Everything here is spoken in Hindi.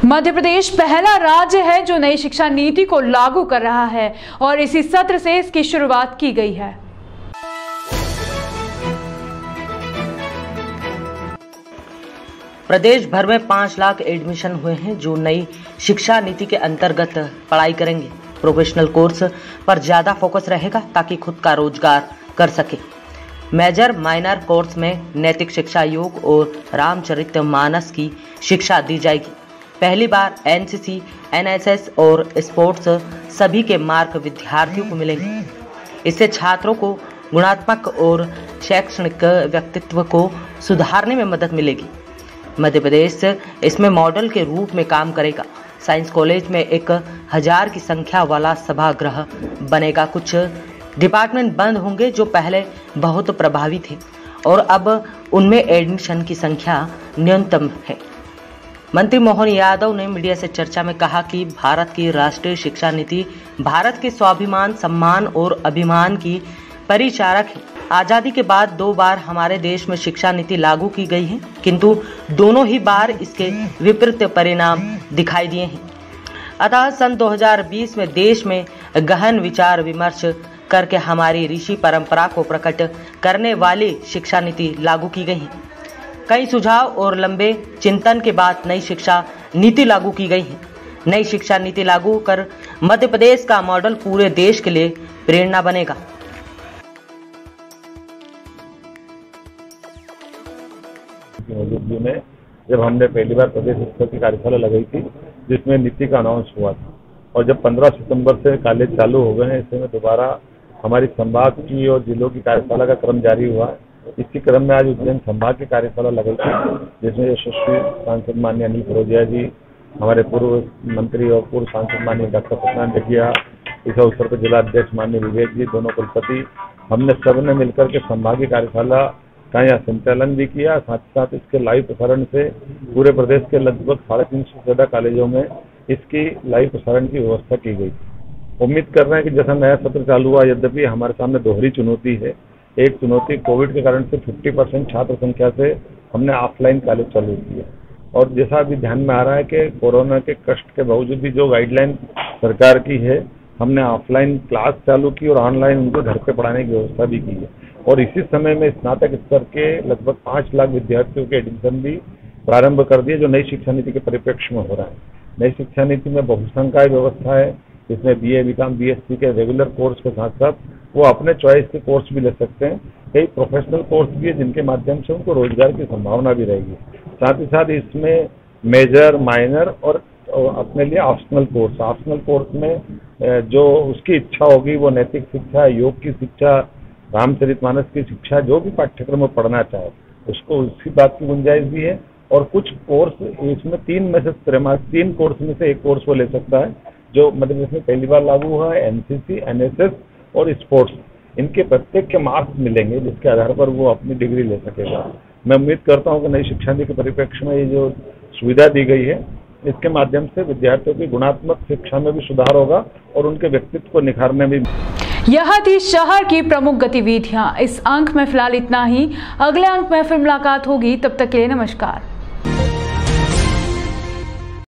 मध्य प्रदेश पहला राज्य है जो नई शिक्षा नीति को लागू कर रहा है और इसी सत्र से इसकी शुरुआत की गई है। प्रदेश भर में 5 लाख एडमिशन हुए हैं जो नई शिक्षा नीति के अंतर्गत पढ़ाई करेंगे। प्रोफेशनल कोर्स पर ज्यादा फोकस रहेगा ताकि खुद का रोजगार कर सके। मेजर माइनर कोर्स में नैतिक शिक्षा, योग और रामचरितमानस की शिक्षा दी जाएगी। पहली बार एनसीसी, एनएसएस और स्पोर्ट्स सभी के मार्क विद्यार्थियों को मिलेंगे। इससे छात्रों को गुणात्मक और शैक्षणिक व्यक्तित्व को सुधारने में मदद मिलेगी। मध्य प्रदेश इसमें मॉडल के रूप में काम करेगा। साइंस कॉलेज में 1000 की संख्या वाला सभागृह बनेगा। कुछ डिपार्टमेंट बंद होंगे जो पहले बहुत प्रभावी थे और अब उनमें एडमिशन की संख्या न्यूनतम है। मंत्री मोहन यादव ने मीडिया से चर्चा में कहा कि भारत की राष्ट्रीय शिक्षा नीति भारत के स्वाभिमान, सम्मान और अभिमान की परिचारक है। आजादी के बाद 2 बार हमारे देश में शिक्षा नीति लागू की गई है, किंतु दोनों ही बार इसके विपरीत परिणाम दिखाई दिए हैं। अतः सन 2020 में देश में गहन विचार विमर्श करके हमारी ऋषि परंपरा को प्रकट करने वाली शिक्षा नीति लागू की गई है। कई सुझाव और लंबे चिंतन के बाद नई शिक्षा नीति लागू की गई है। नई शिक्षा नीति लागू कर मध्य प्रदेश का मॉडल पूरे देश के लिए प्रेरणा बनेगा। में जब हमने पहली बार प्रदेश स्तर की कार्यशाला लगाई थी जिसमें नीति का अनाउंस हुआ था और जब 15 सितंबर से कॉलेज चालू हो गए हैं, इसमें दोबारा हमारी संभाग की और जिलों की कार्यशाला का क्रम जारी हुआ है। इसी क्रम में आज उज्जैन संभाग की कार्यशाला लगाई थी जिसमें यशस्वी सांसद माननीय अनिल फिरोजिया जी, हमारे पूर्व मंत्री और पूर्व सांसद माननीय डॉक्टर सत्यनारायण जखिया, इस अवसर पर जिला अध्यक्ष माननीय विवेक जी, दोनों कुलपति, हमने सबने मिलकर के संभागीय कार्यशाला का यहाँ संचालन भी किया। साथ ही साथ इसके लाइव प्रसारण से पूरे प्रदेश के लगभग 350 से ज्यादा कॉलेजों में इसकी लाइव प्रसारण की व्यवस्था की गई। उम्मीद कर रहे हैं कि जैसा नया सत्र चालू हुआ, यद्यपि हमारे सामने दोहरी चुनौती है। एक चुनौती कोविड के कारण से 50% छात्र संख्या से हमने ऑफलाइन कॉलेज चालू किया और जैसा अभी ध्यान में आ रहा है कि कोरोना के कष्ट के बावजूद भी जो गाइडलाइन सरकार की है, हमने ऑफलाइन क्लास चालू की और ऑनलाइन उनको घर पे पढ़ाने की व्यवस्था भी की है। और इसी समय में स्नातक स्तर के लगभग 5 लाख विद्यार्थियों के एडमिशन भी प्रारंभ कर दिए जो नई शिक्षा नीति के परिप्रेक्ष्य में हो रहा है। नई शिक्षा नीति में बहुसंकाय व्यवस्था है जिसमें BA, BCom, BSc के रेगुलर कोर्स के साथ साथ वो अपने चॉइस के कोर्स भी ले सकते हैं। कई प्रोफेशनल कोर्स भी है जिनके माध्यम से उनको रोजगार की संभावना भी रहेगी। साथ ही साथ इसमें मेजर, माइनर और अपने लिए ऑप्शनल कोर्स में जो उसकी इच्छा होगी वो नैतिक शिक्षा, योग की शिक्षा, रामचरितमानस की शिक्षा, जो भी पाठ्यक्रम में पढ़ना चाहे उसको उसी बात की गुंजाइश भी है। और कुछ कोर्स इसमें 3 कोर्स में से एक कोर्स वो ले सकता है जो मध्य प्रदेश में पहली बार लागू हुआ है। एनसीसी, एनएसएस और स्पोर्ट्स, इनके प्रत्येक के मार्क्स मिलेंगे जिसके आधार पर वो अपनी डिग्री ले सकेगा। मैं उम्मीद करता हूँ कि नई शिक्षा नीति के परिप्रेक्ष्य में ये जो सुविधा दी गई है इसके माध्यम से विद्यार्थियों की गुणात्मक शिक्षा में भी सुधार होगा और उनके व्यक्तित्व को निखारने में। यह थी शहर की प्रमुख गतिविधियां। इस अंक में फिलहाल इतना ही। अगले अंक में फिर मुलाकात होगी, तब तक के लिए नमस्कार।